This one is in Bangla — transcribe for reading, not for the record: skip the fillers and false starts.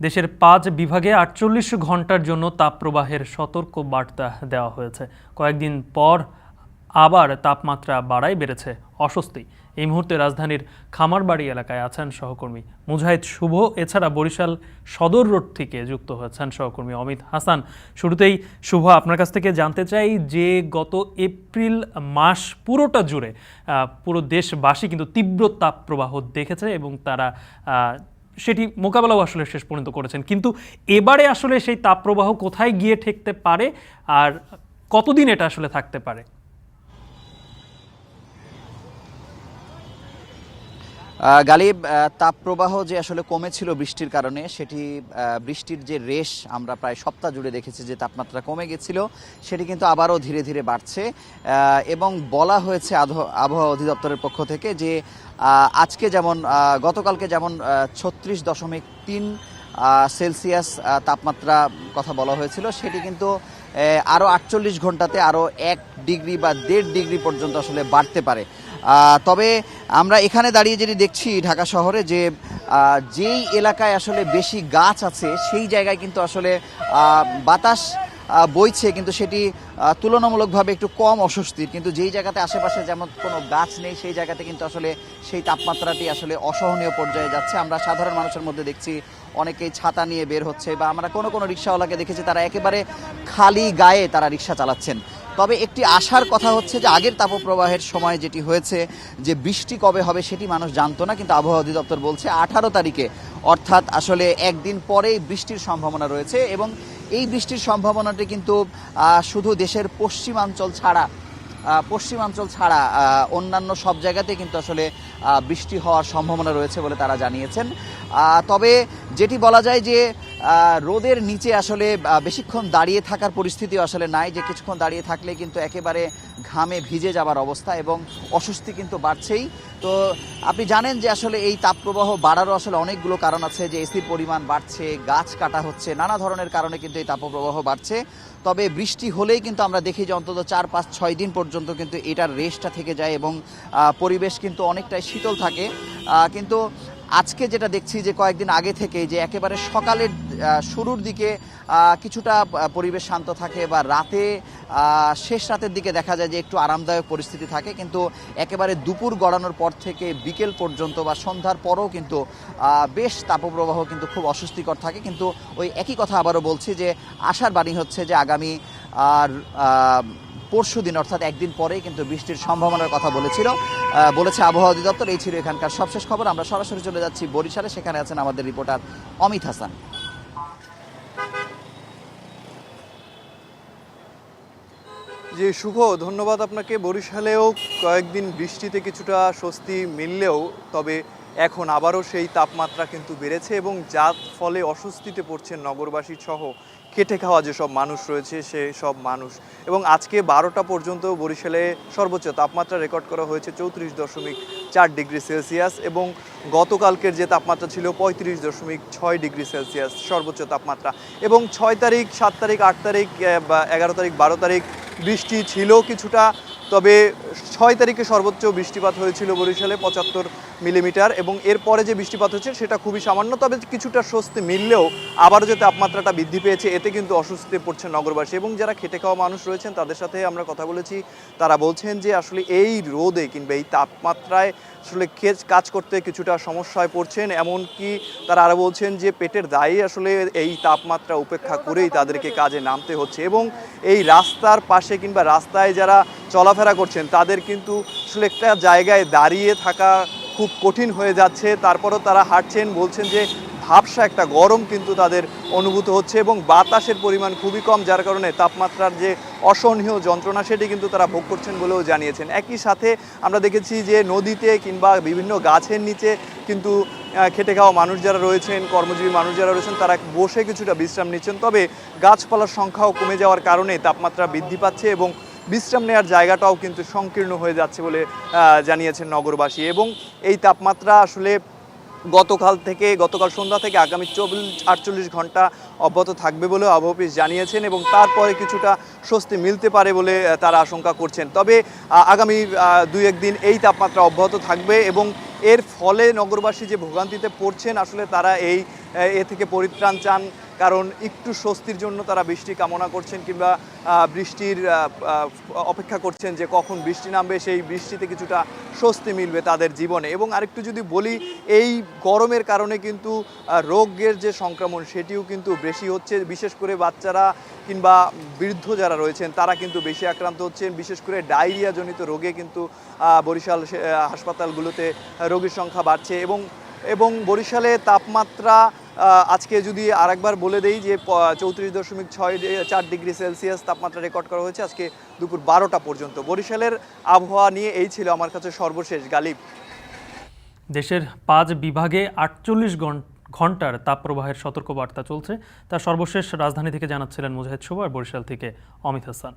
দেশের ৫ বিভাগে ৪৮ ঘন্টার জন্য তাপপ্রবাহের সতর্ক বার্তা দেওয়া হয়েছে। কয়েকদিন পর আবার তাপমাত্রা বাড়ায় বেড়েছে অস্বস্তি। এই মুহূর্তে রাজধানীর খামারবাড়ি এলাকায় আছেন সহকর্মী মুজাহিদ শুভ। এছাড়া বরিশাল সদর রোড থেকে যুক্ত হয়েছেন সহকর্মী অমিত হাসান। শুরুতেই শুভ, আপনার কাছ থেকে জানতে চাই যে গত এপ্রিল মাস পুরোটা জুড়ে পুরো দেশবাসী কিন্তু তীব্র তাপপ্রবাহ দেখেছে এবং তারা সেটি মোকাবেলাও আসলে শেষ পর্যন্ত করেছেন, কিন্তু এবারে আসলে সেই তাপপ্রবাহ কোথায় গিয়ে ঠেকতে পারে আর কতদিন এটা আসলে থাকতে পারে? গালিব, তাপপ্রবাহ যে আসলে কমেছিল বৃষ্টির কারণে, সেটি বৃষ্টির যে রেশ আমরা প্রায় সপ্তাহ জুড়ে দেখেছি যে তাপমাত্রা কমে গেছিল, সেটি কিন্তু আবারও ধীরে ধীরে বাড়ছে। এবং বলা হয়েছে আবহাওয়া অধিদপ্তরের পক্ষ থেকে যে আজকে যেমন গতকালকে যেমন ৩৬.৩ সেলসিয়াস তাপমাত্রা কথা বলা হয়েছিল, সেটি কিন্তু আরও ৪৮ ঘন্টাতে আরও ১ ডিগ্রি বা ১.৫ ডিগ্রি পর্যন্ত আসলে বাড়তে পারে। তবে আমরা এখানে দাঁড়িয়ে যেটি দেখছি ঢাকা শহরে যে যেই এলাকায় আসলে বেশি গাছ আছে সেই জায়গায় কিন্তু আসলে বাতাস বইছে, কিন্তু সেটি তুলনামূলকভাবে একটু কম অস্বস্তির। কিন্তু যেই জায়গাতে আশেপাশে যেমন কোনো গাছ নেই সেই জায়গাতে কিন্তু আসলে সেই তাপমাত্রাটি আসলে অসহনীয় পর্যায়ে যাচ্ছে। আমরা সাধারণ মানুষের মধ্যে দেখছি অনেকেই ছাতা নিয়ে বের হচ্ছে, বা আমরা কোনো রিক্সাওয়ালাকে দেখেছি তারা একেবারে খালি গায়ে তারা রিক্সা চালাচ্ছেন। তবে একটি আশার কথা হচ্ছে যে আগের তাপপ্রবাহের সময় যেটি হয়েছে যে বৃষ্টি কবে হবে সেটি মানুষ জানতো না, কিন্তু আবহাওয়া অধিদপ্তর বলছে 18 তারিখে, অর্থাৎ আসলে একদিন পরেই বৃষ্টির সম্ভাবনা রয়েছে। এবং এই বৃষ্টির সম্ভাবনাটি কিন্তু শুধু দেশের পশ্চিমাঞ্চল ছাড়া অন্যান্য সব জায়গাতে কিন্তু আসলে বৃষ্টি হওয়ার সম্ভাবনা রয়েছে বলে তারা জানিয়েছেন। তবে যেটি বলা যায় যে রোদের নিচে আসলে বেশিক্ষণ দাঁড়িয়ে থাকার পরিস্থিতিও আসলে নাই, যে কিছুক্ষণ দাঁড়িয়ে থাকলে কিন্তু একেবারে ঘামে ভিজে যাবার অবস্থা এবং অস্বস্তি কিন্তু বাড়ছেই। তো আপনি জানেন যে আসলে এই তাপপ্রবাহ বাড়ারও আসলে অনেকগুলো কারণ আছে, যে এসির পরিমাণ বাড়ছে, গাছ কাটা হচ্ছে, নানা ধরনের কারণে কিন্তু এই তাপপ্রবাহ বাড়ছে। তবে বৃষ্টি হলেই কিন্তু আমরা দেখি যে অন্তত ৪, ৫, ৬ দিন পর্যন্ত কিন্তু এটার রেশটা থেকে যায় এবং পরিবেশ কিন্তু অনেকটাই শীতল থাকে। কিন্তু আজকে যেটা দেখছি যে কয়েকদিন আগে থেকে যে একেবারে সকালের শুরুর দিকে কিছুটা পরিবেশ শান্ত থাকে, বা রাতে শেষ রাতের দিকে দেখা যায় যে একটু আরামদায়ক পরিস্থিতি থাকে, কিন্তু একেবারে দুপুর গড়ানোর পর থেকে বিকেল পর্যন্ত বা সন্ধ্যার পরও কিন্তু বেশ তাপপ্রবাহ কিন্তু খুব অস্বস্তিকর থাকে। কিন্তু ওই একই কথা আবারও বলছি যে আশার বাণী হচ্ছে যে আগামী পরশু দিন অর্থাৎ একদিন পরেই কিন্তু বৃষ্টির সম্ভাবনার কথা বলেছে আবহাওয়া অধিদপ্তর। এই ছিল এখানকার সবশেষ খবর। আমরা সরাসরি চলে যাচ্ছি বরিশালে, সেখানে আছেন আমাদের রিপোর্টার অমিত হাসান। জি শুভ, ধন্যবাদ আপনাকে। বরিশালেও কয়েকদিন বৃষ্টিতে কিছুটা স্বস্তি মিললেও তবে এখন আবারও সেই তাপমাত্রা কিন্তু বেড়েছে এবং যার ফলে অস্বস্তিতে পড়ছেন নগরবাসী সহ খেটে খাওয়া যেসব মানুষ রয়েছে সেই সব মানুষ। এবং আজকে 12টা পর্যন্ত বরিশালে সর্বোচ্চ তাপমাত্রা রেকর্ড করা হয়েছে 34.4 ডিগ্রি সেলসিয়াস এবং গতকালকের যে তাপমাত্রা ছিল 35.6 ডিগ্রি সেলসিয়াস সর্বোচ্চ তাপমাত্রা। এবং 6 তারিখ, 7 তারিখ, 8 তারিখ, 11 তারিখ, 12 তারিখ বৃষ্টি ছিল কিছুটা, তবে 6 তারিখে সর্বোচ্চ বৃষ্টিপাত হয়েছিল বরিশালে 75 মিলিমিটার এবং এরপরে যে বৃষ্টিপাত হচ্ছে সেটা খুবই সামান্য। তবে কিছুটা স্বস্তি মিললেও আবারও যে তাপমাত্রাটা বৃদ্ধি পেয়েছে এতে কিন্তু অস্বস্তিতে পড়ছে নগরবাসী। এবং যারা খেটে খাওয়া মানুষ রয়েছেন তাদের সাথে আমরা কথা বলেছি, তারা বলছেন যে আসলে এই রোদে কিংবা এই তাপমাত্রায় আসলে কাজ করতে কিছুটা সমস্যায় পড়ছেন। এমনকি তারা আরও বলছেন যে পেটের দায়ে আসলে এই তাপমাত্রা উপেক্ষা করেই তাদেরকে কাজে নামতে হচ্ছে। এবং এই রাস্তার পাশে কিংবা রাস্তায় যারা চলাফেরা করছেন তাদের কিন্তু আসলে একটা জায়গায় দাঁড়িয়ে থাকা খুব কঠিন হয়ে যাচ্ছে। তারপরও তারা হাঁটছেন, বলছেন যে ভাবসা একটা গরম কিন্তু তাদের অনুভূত হচ্ছে এবং বাতাসের পরিমাণ খুবই কম, যার কারণে তাপমাত্রার যে অসহনীয় যন্ত্রণা সেটি কিন্তু তারা ভোগ করছেন বলেও জানিয়েছেন। একই সাথে আমরা দেখেছি যে নদীতে কিংবা বিভিন্ন গাছের নিচে কিন্তু খেটে খাওয়া মানুষ যারা রয়েছেন, কর্মজীবী মানুষ যারা রয়েছেন তারা বসে কিছুটা বিশ্রাম নিচ্ছেন। তবে গাছপালার সংখ্যাও কমে যাওয়ার কারণে তাপমাত্রা বৃদ্ধি পাচ্ছে এবং বিশ্রাম নেওয়ার জায়গাটাও কিন্তু সংকীর্ণ হয়ে যাচ্ছে বলে জানিয়েছেন নগরবাসী। এবং এই তাপমাত্রা আসলে গতকাল সন্ধ্যা থেকে আগামী 48 ঘন্টা অব্যাহত থাকবে বলেও আবহাওয়া অফিস জানিয়েছেন এবং তারপরে কিছুটা স্বস্তি মিলতে পারে বলে তারা আশঙ্কা করছেন। তবে আগামী 2-1 দিন এই তাপমাত্রা অব্যাহত থাকবে এবং এর ফলে নগরবাসী যে ভোগান্তিতে পড়ছেন আসলে তারা এ থেকে পরিত্রাণ চান, কারণ একটু স্বস্তির জন্য তারা বৃষ্টি কামনা করছেন কিংবা বৃষ্টির অপেক্ষা করছেন যে কখন বৃষ্টি নামবে, সেই বৃষ্টিতে কিছুটা স্বস্তি মিলবে তাদের জীবনে। এবং আরেকটু যদি বলি, এই গরমের কারণে কিন্তু রোগের যে সংক্রমণ সেটিও কিন্তু বেশি হচ্ছে, বিশেষ করে বাচ্চারা কিংবা বৃদ্ধ যারা রয়েছেন তারা কিন্তু বেশি আক্রান্ত হচ্ছেন। বিশেষ করে ডায়রিয়া জনিত রোগে কিন্তু বরিশাল হাসপাতালগুলোতে রোগীর সংখ্যা বাড়ছে। এবং বরিশালে তাপমাত্রা আজকে যদি আরেকবার বলে দেই যে 34.4 ডিগ্রি সেলসিয়াস তাপমাত্রা রেকর্ড করা হয়েছে আজকে দুপুর 12টা পর্যন্ত। বরিশালের আবহাওয়া নিয়ে এই ছিল আমার কাছে সর্বশেষ। গালিব, দেশের 5 বিভাগে 48 ঘন্টার তাপপ্রবাহের সতর্কবার্তা চলছে। তার সর্বশেষ রাজধানী থেকে জানাচ্ছিলেন মুজাহিদ শুভ আর বরিশাল থেকে অমিত হাসান।